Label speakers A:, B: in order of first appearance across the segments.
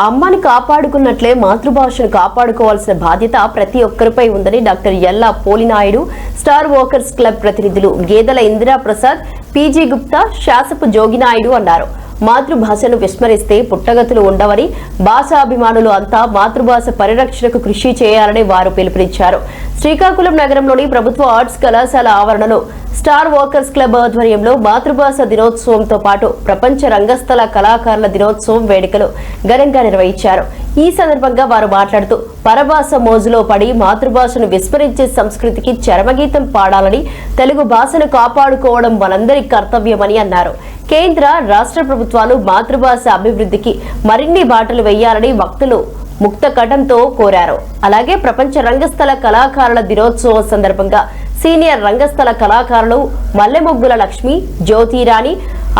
A: అమ్మని కాపాడుకున్నట్లే మాతృభాషను కాపాడుకోవాల్సిన బాధ్యత ప్రతి ఒక్కరిపై ఉందని డాక్టర్ ఎల్లా పోలినాయుడు, స్టార్ వాకర్స్ క్లబ్ ప్రతినిధులు గేదెల ఇందిరాప్రసాద్, పీజీ గుప్తా, శాసపు జోగినాయుడు అన్నారు. మాతృభాషను విస్మరిస్తే పుట్టగతులు ఉండవని, భాషాభిమానులు అంతా మాతృభాష పరిరక్షణకు కృషి చేయాలని వారు పిలుపునిచ్చారు. శ్రీకాకుళం నగరంలోని ప్రభుత్వ ఆర్ట్స్ కళాశాల ఆవరణలో స్టార్ వాకర్స్ క్లబ్ ఆధ్వర్యంలో మాతృభాష దినోత్సవంతో పాటు ప్రపంచ రంగస్థల కళాకారుల దినోత్సవం వేడుకలు ఘనంగా నిర్వహించారు. ఈ సందర్భంగా వారు మాట్లాడుతూ పరభాష మోజులో పడి మాతృభాషను విస్మరించే సంస్కృతికి చరమగీతం పాడాలని, తెలుగు భాషను కాపాడుకోవడం మనందరి కర్తవ్యమని అన్నారు. కేంద్ర, రాష్ట్ర ప్రభుత్వాలు మాతృభాష అభివృద్ధికి మరిన్ని బాటలు వేయాలని వక్తలు ముక్త కటంతో కోరారు. అలాగే ప్రపంచ రంగస్థల కళాకారుల దినోత్సవం సందర్భంగా సీనియర్ రంగస్థల కళాకారులు మల్లెమొగ్గుల లక్ష్మి, జ్యోతిరాణి,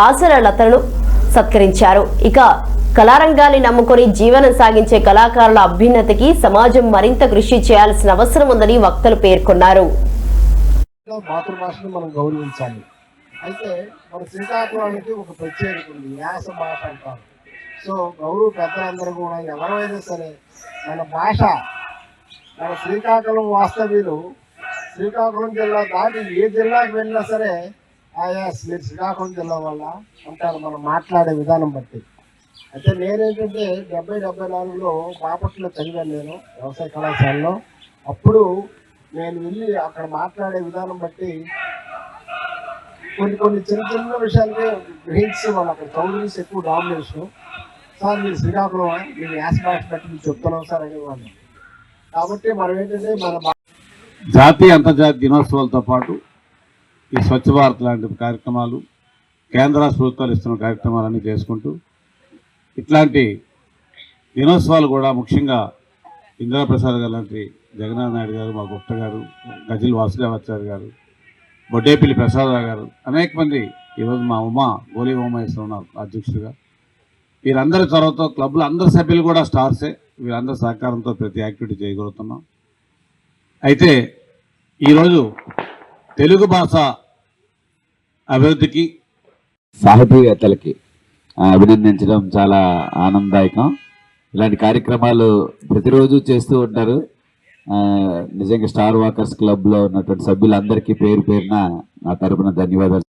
A: ఆసరలతను సత్కరించారు. ఇక కళారంగాన్ని నమ్ముకొని జీవనం సాగించే కళాకారుల అభ్యున్నతికి సమాజం మరింత కృషి చేయాల్సిన అవసరం ఉందని వక్తలు పేర్కొన్నారు.
B: మాతృభాషను మనం గౌరవించాలి. అయితే మన శ్రీకాకుళానికి ఒక ప్రత్యేకత ఉంది, యాస భాష అంటారు. సో గౌరవ పెద్దలందరూ కూడా ఎవరైనా సరే మన భాష, మన శ్రీకాకుళం వాస్తవ్యులు శ్రీకాకుళం జిల్లా దాటి ఏ జిల్లాకి వెళ్ళినా సరే మీరు శ్రీకాకుళం జిల్లా వల్ల అంటారు మనం మాట్లాడే విధానం బట్టి. అయితే నేనేంటంటే 74లో బాపట్లలో చదివాను నేను వ్యవసాయ కళాశాలలో. అప్పుడు నేను వెళ్ళి అక్కడ మాట్లాడే విధానం బట్టి కొన్ని చిన్న విషయాలకే గ్రహించి వాళ్ళు అక్కడ చౌదరీస్ ఎక్కువ డామినేషన్. సార్ మీరు శ్రీకాకుళం, మీరు యాస భాష బట్టి మీరు చెప్తున్నాం సార్ అనేవాళ్ళు. కాబట్టి మనం ఏంటంటే మన
C: జాతీయ అంతర్జాతీయ దినోత్సవాలతో పాటు ఈ స్వచ్ఛ భారత్ లాంటి కార్యక్రమాలు, కేంద్ర రాష్ట్ర ప్రభుత్వాలు ఇస్తున్న కార్యక్రమాలన్నీ చేసుకుంటూ ఇట్లాంటి దినోత్సవాలు కూడా ముఖ్యంగా ఇందిరాప్రసాద్ గారు లాంటి జగన్నాథ్ నాయుడు గారు, మా గుప్త గారు, గజిల్ వాసుదేవాచార్య గారు, బొడ్డేపల్లి ప్రసాదరావు గారు, అనేక మంది, ఈరోజు మా గోలి ఉమామేశ్వర ఉన్నారు అధ్యక్షుడిగా. వీరందరి చొరవతో క్లబ్లో అందరి సభ్యులు కూడా స్టార్సే. వీరందరి సహకారంతో ప్రతి యాక్టివిటీ చేయగలుగుతున్నాం. అయితే ఈరోజు తెలుగు భాష అభివృద్ధికి
D: సాహితీవేత్తలకి అభినందించడం చాలా ఆనందదాయకం. ఇలాంటి కార్యక్రమాలు ప్రతిరోజు చేస్తూ ఉంటారు. నిజంగా స్టార్ వాకర్స్ క్లబ్లో ఉన్నటువంటి సభ్యులందరికీ పేరు పేరున నా తరపున ధన్యవాదాలు.